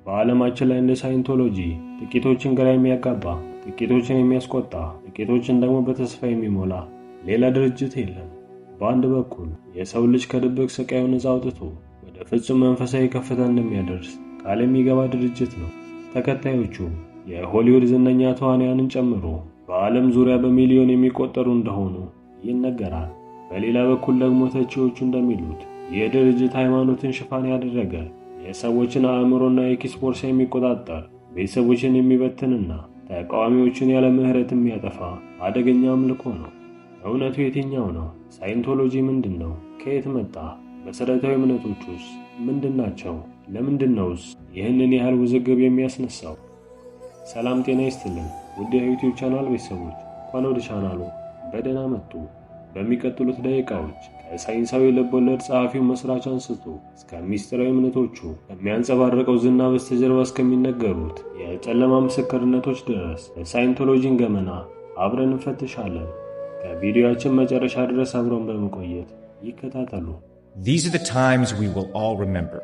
በዓለማችን ላይ እንደ ሳይንቶሎጂ ጥቂቶችን ግራ የሚያጋባ፣ ጥቂቶችን የሚያስቆጣ፣ ጥቂቶችን ደግሞ በተስፋ የሚሞላ ሌላ ድርጅት የለም። በአንድ በኩል የሰው ልጅ ከድብቅ ስቃዩ ነፃ አውጥቶ ወደ ፍጹም መንፈሳዊ ከፍታ እንደሚያደርስ ቃል የሚገባ ድርጅት ነው። ተከታዮቹ የሆሊውድ ዝነኛ ተዋናያንን ጨምሮ በዓለም ዙሪያ በሚሊዮን የሚቆጠሩ እንደሆኑ ይነገራል። በሌላ በኩል ደግሞ ተቺዎቹ እንደሚሉት ይህ ድርጅት ሃይማኖትን ሽፋን ያደረገ፣ የሰዎችን አእምሮና የኪስ ቦርሳ የሚቆጣጠር፣ ቤተሰቦችን የሚበትንና ተቃዋሚዎችን ያለ ምህረት የሚያጠፋ አደገኛ አምልኮ ነው። እውነቱ የትኛው ነው? ሳይንቶሎጂ ምንድን ነው? ከየት መጣ? መሰረታዊ እምነቶቹስ ምንድን ናቸው? ለምንድነውስ ይህንን ያህል ውዝግብ የሚያስነሳው? ሰላም ጤና ይስጥልን ውድ የዩቲዩብ ቻናል ቤተሰቦች፣ እንኳን ወደ ቻናሉ በደህና መጡ። በሚቀጥሉት ደቂቃዎች ከሳይንሳዊ ልቦለድ ጸሐፊው መስራች አንስቶ እስከ ሚስጥራዊ እምነቶቹ ከሚያንጸባርቀው ዝና በስተጀርባ እስከሚነገሩት የጨለማ ምስክርነቶች ድረስ የሳይንቶሎጂን ገመና አብረን እንፈትሻለን። ከቪዲዮአችን መጨረሻ ድረስ አብረን በመቆየት ይከታተሉ። These are the times we will all remember.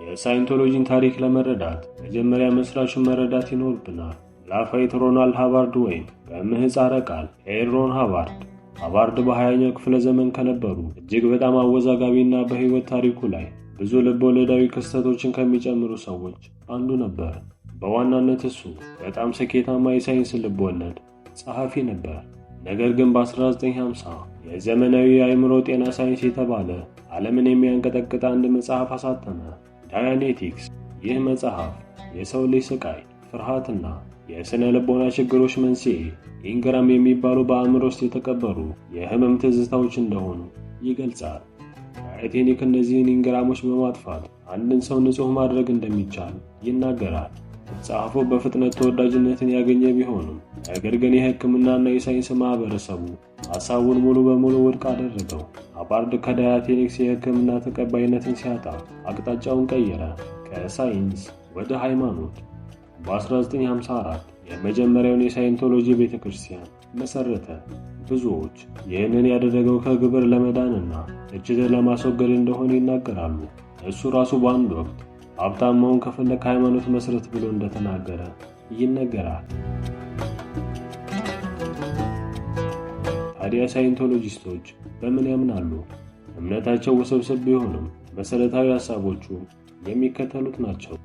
የሳይንቶሎጂን ታሪክ ለመረዳት መጀመሪያ መስራቹን መረዳት ይኖርብናል። ላፋይት ሮናልድ ሃቫርድ ወይም በምህጻረ ቃል ኤል ሮን ሃቫርድ በ20ኛው ክፍለ ዘመን ከነበሩ እጅግ በጣም አወዛጋቢና በህይወት ታሪኩ ላይ ብዙ ልቦለዳዊ ክስተቶችን ከሚጨምሩ ሰዎች አንዱ ነበር። በዋናነት እሱ በጣም ስኬታማ የሳይንስ ልቦለድ ጸሐፊ ነበር። ነገር ግን በ1950 የዘመናዊ የአእምሮ ጤና ሳይንስ የተባለ ዓለምን የሚያንቀጠቅጥ አንድ መጽሐፍ አሳተመ፣ ዳያኔቲክስ። ይህ መጽሐፍ የሰው ልጅ ስቃይ፣ ፍርሃትና የስነ ልቦና ችግሮች መንስኤ ኢንግራም የሚባሉ በአእምሮ ውስጥ የተቀበሩ የህመም ትዝታዎች እንደሆኑ ይገልጻል። ዳያኔቲክ እነዚህን ኢንግራሞች በማጥፋት አንድን ሰው ንጹሕ ማድረግ እንደሚቻል ይናገራል። መጽሐፉ በፍጥነት ተወዳጅነትን ያገኘ ቢሆንም ነገር ግን የሕክምናና የሳይንስ ማህበረሰቡ ሐሳቡን ሙሉ በሙሉ ውድቅ አደረገው። ሃቫርድ ከዳያኔቲክስ የሕክምና ተቀባይነትን ሲያጣ አቅጣጫውን ቀየረ፣ ከሳይንስ ወደ ሃይማኖት። በ1954 የመጀመሪያውን የሳይንቶሎጂ ቤተክርስቲያን መሰረተ። ብዙዎች ይህንን ያደረገው ከግብር ለመዳንና ትችትን ለማስወገድ እንደሆነ ይናገራሉ። እሱ ራሱ በአንድ ወቅት ሀብታም መሆን ከፈለክ ሃይማኖት መስረት ብሎ እንደተናገረ ይነገራል። ታዲያ ሳይንቶሎጂስቶች በምን ያምናሉ? እምነታቸው ውስብስብ ቢሆንም መሰረታዊ ሐሳቦቹ የሚከተሉት ናቸው።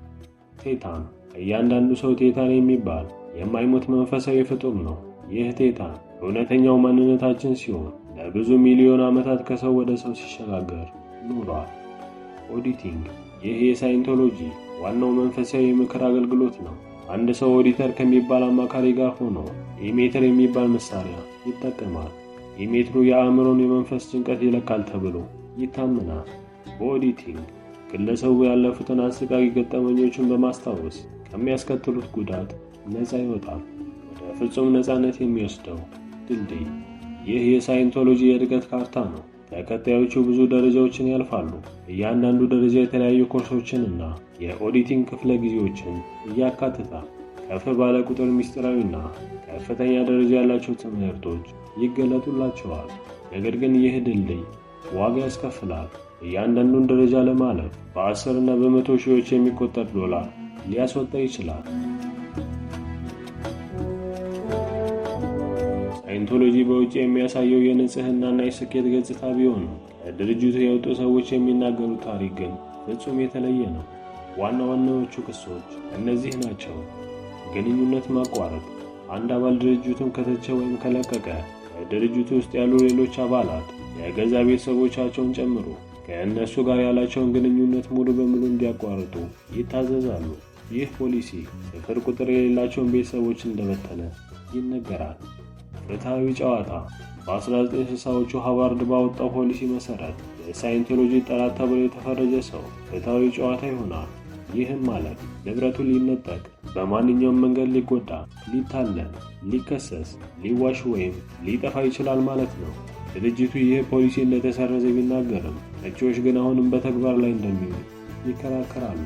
ቴታን። እያንዳንዱ ሰው ቴታን የሚባል የማይሞት መንፈሳዊ ፍጡር ነው። ይህ ቴታን እውነተኛው ማንነታችን ሲሆን ለብዙ ሚሊዮን ዓመታት ከሰው ወደ ሰው ሲሸጋገር ኖሯል። ኦዲቲንግ። ይህ የሳይንቶሎጂ ዋናው መንፈሳዊ የምክር አገልግሎት ነው። አንድ ሰው ኦዲተር ከሚባል አማካሪ ጋር ሆኖ ኢሜትር የሚባል መሳሪያ ይጠቀማል። ኢሜትሩ የአእምሮን የመንፈስ ጭንቀት ይለካል ተብሎ ይታመናል። በኦዲቲንግ ግለሰቡ ያለፉትን አሰቃቂ ገጠመኞችን በማስታወስ ከሚያስከትሉት ጉዳት ነፃ ይወጣል። ወደ ፍጹም ነፃነት የሚወስደው ድልድይ። ይህ የሳይንቶሎጂ የእድገት ካርታ ነው። ተከታዮቹ ብዙ ደረጃዎችን ያልፋሉ። እያንዳንዱ ደረጃ የተለያዩ ኮርሶችንና የኦዲቲንግ ክፍለ ጊዜዎችን ያካትታል። ከፍ ባለ ቁጥር ምስጢራዊና ከፍተኛ ደረጃ ያላቸው ትምህርቶች ይገለጡላቸዋል። ነገር ግን ይህ ድልድይ ዋጋ ያስከፍላል። እያንዳንዱን ደረጃ ለማለፍ በ10 እና በመቶ ሺዎች የሚቆጠር ዶላር ሊያስወጣ ይችላል። ሳይንቶሎጂ በውጭ የሚያሳየው የንጽህናና የስኬት ገጽታ ቢሆንም ከድርጅቱ የወጡ ሰዎች የሚናገሩት ታሪክ ግን ፍጹም የተለየ ነው። ዋና ዋናዎቹ ክሶች እነዚህ ናቸው። ግንኙነት ማቋረጥ። አንድ አባል ድርጅቱን ከተቸ ወይም ከለቀቀ በድርጅቱ ውስጥ ያሉ ሌሎች አባላት የገዛ ቤተሰቦቻቸውን ጨምሮ ከእነሱ ጋር ያላቸውን ግንኙነት ሙሉ በሙሉ እንዲያቋርጡ ይታዘዛሉ። ይህ ፖሊሲ ስፍር ቁጥር የሌላቸውን ቤተሰቦች እንደበተነ ይነገራል። ፍትሃዊ ጨዋታ። በ1960ዎቹ ሃቫርድ ባወጣው ፖሊሲ መሰረት የሳይንቶሎጂ ጠላት ተብሎ የተፈረጀ ሰው ፍትሃዊ ጨዋታ ይሆናል። ይህም ማለት ንብረቱን ሊነጠቅ፣ በማንኛውም መንገድ ሊጎዳ፣ ሊታለል፣ ሊከሰስ፣ ሊዋሽ ወይም ሊጠፋ ይችላል ማለት ነው። ድርጅቱ ይህ ፖሊሲ እንደተሰረዘ ቢናገርም ተቺዎች ግን አሁንም በተግባር ላይ እንደሚውል ይከራከራሉ።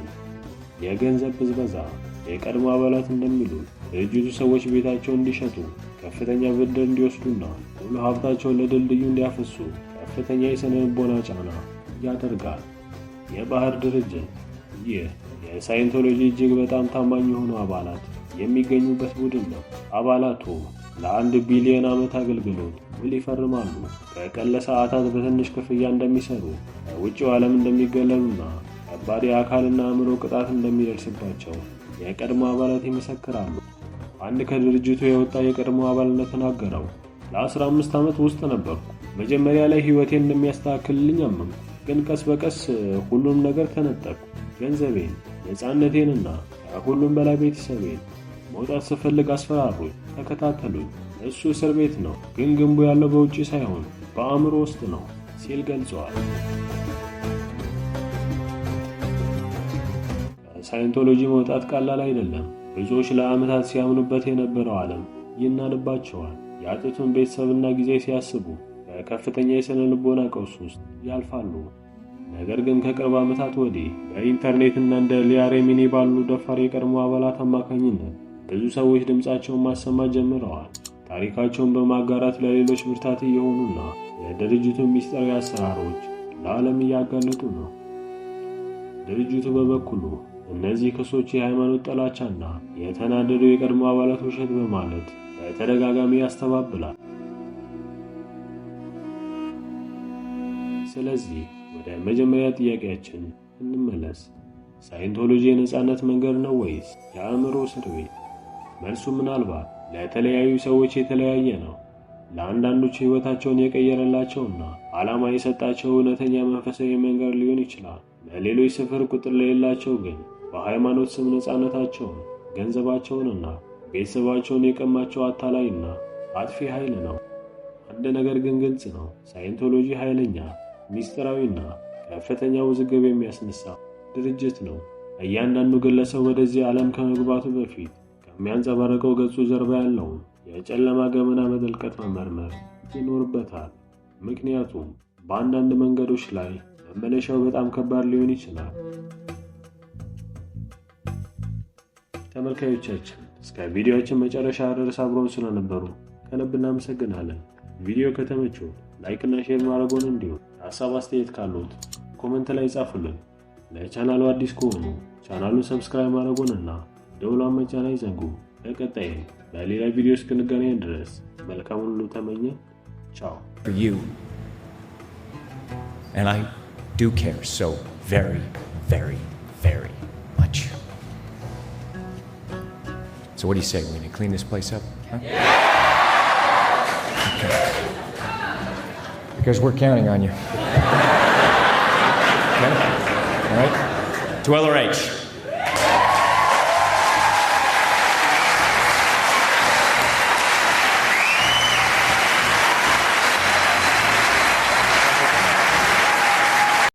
የገንዘብ ብዝበዛ። የቀድሞ አባላት እንደሚሉት ድርጅቱ ሰዎች ቤታቸውን እንዲሸጡ፣ ከፍተኛ ብድር እንዲወስዱና ሙሉ ሀብታቸውን ለድልድዩ እንዲያፈሱ ከፍተኛ የስነ ልቦና ጫና ያደርጋል። የባህር ድርጅት። ይህ የሳይንቶሎጂ እጅግ በጣም ታማኝ የሆኑ አባላት የሚገኙበት ቡድን ነው። አባላቱ ለ1 ቢሊዮን ዓመት አገልግሎት ውል ይፈርማሉ። ከቀን ለሰዓታት በትንሽ ክፍያ እንደሚሰሩ፣ ከውጭው ዓለም እንደሚገለሉና ከባድ የአካልና አእምሮ ቅጣት እንደሚደርስባቸው የቀድሞ አባላት ይመሰክራሉ። አንድ ከድርጅቱ የወጣ የቀድሞ አባል እንደተናገረው ለ15 ዓመት ውስጥ ነበርኩ። መጀመሪያ ላይ ሕይወቴን እንደሚያስተካክልልኝ አመንኩ፣ ግን ቀስ በቀስ ሁሉም ነገር ተነጠቅኩ። ገንዘቤን፣ ነፃነቴንና ከሁሉም በላይ ቤተሰቤን። መውጣት ስፈልግ አስፈራሩኝ፣ ተከታተሉኝ። እሱ እስር ቤት ነው፣ ግን ግንቡ ያለው በውጪ ሳይሆን በአእምሮ ውስጥ ነው ሲል ገልጸዋል። ከሳይንቶሎጂ መውጣት ቀላል አይደለም። ብዙዎች ለዓመታት ሲያምኑበት የነበረው ዓለም ይናድባቸዋል። ያጡትን ቤተሰብና ጊዜ ሲያስቡ በከፍተኛ የሥነ ልቦና ቀውስ ውስጥ ያልፋሉ። ነገር ግን ከቅርብ ዓመታት ወዲህ በኢንተርኔትና እንደ ሊያ ሬሚኒ ባሉ ደፋር የቀድሞ አባላት አማካኝነት ብዙ ሰዎች ድምፃቸውን ማሰማት ጀምረዋል። ታሪካቸውን በማጋራት ለሌሎች ብርታት እየሆኑና የድርጅቱን ሚስጥራዊ አሰራሮች ለዓለም እያጋለጡ ነው። ድርጅቱ በበኩሉ እነዚህ ክሶች የሃይማኖት ጥላቻና የተናደዱ የቀድሞ አባላት ውሸት በማለት በተደጋጋሚ ያስተባብላል። ስለዚህ ወደ መጀመሪያ ጥያቄያችን እንመለስ። ሳይንቶሎጂ የነጻነት መንገድ ነው ወይስ የአእምሮ እስር ቤት? መልሱ ምናልባት ለተለያዩ ሰዎች የተለያየ ነው። ለአንዳንዶች ሕይወታቸውን የቀየረላቸውና ዓላማ የሰጣቸው እውነተኛ መንፈሳዊ መንገድ ሊሆን ይችላል። ለሌሎች ስፍር ቁጥር ለሌላቸው ግን በሃይማኖት ስም ነጻነታቸውን፣ ገንዘባቸውንና ቤተሰባቸውን የቀማቸው አታላይና አጥፊ ኃይል ነው። አንድ ነገር ግን ግልጽ ነው። ሳይንቶሎጂ ኃይለኛ፣ ሚስጥራዊና ከፍተኛ ውዝግብ የሚያስነሳ ድርጅት ነው። እያንዳንዱ ግለሰብ ወደዚህ ዓለም ከመግባቱ በፊት ከሚያንጸባርቀው ገጹ ጀርባ ያለውን የጨለማ ገመና በጥልቀት መመርመር ይኖርበታል። ምክንያቱም በአንዳንድ መንገዶች ላይ መመለሻው በጣም ከባድ ሊሆን ይችላል። ተመልካዮቻችን እስከ ቪዲዮአችን መጨረሻ ድረስ አብረውን ስለነበሩ ከልብ እናመሰግናለን። ቪዲዮ ከተመቸው ላይክና ሼር ማድረጉን እንዲሁም ሐሳብ አስተያየት ካሉት ኮሜንት ላይ ጻፉልን። ለቻናሉ አዲስ ከሆኑ ቻናሉን ሰብስክራይብ ማድረጉንና ደውሏን መጫን አይዘንጉ። በቀጣይ በሌላ ቪዲዮ እስክንገናኝ ድረስ መልካሙን ሁሉ ተመኘን። ቻው። For you. And I do care so very, very, very much. So what do you say? We need to clean this place up? Huh? Yeah! Okay. Because we're counting on you. Okay? All right? To LRH.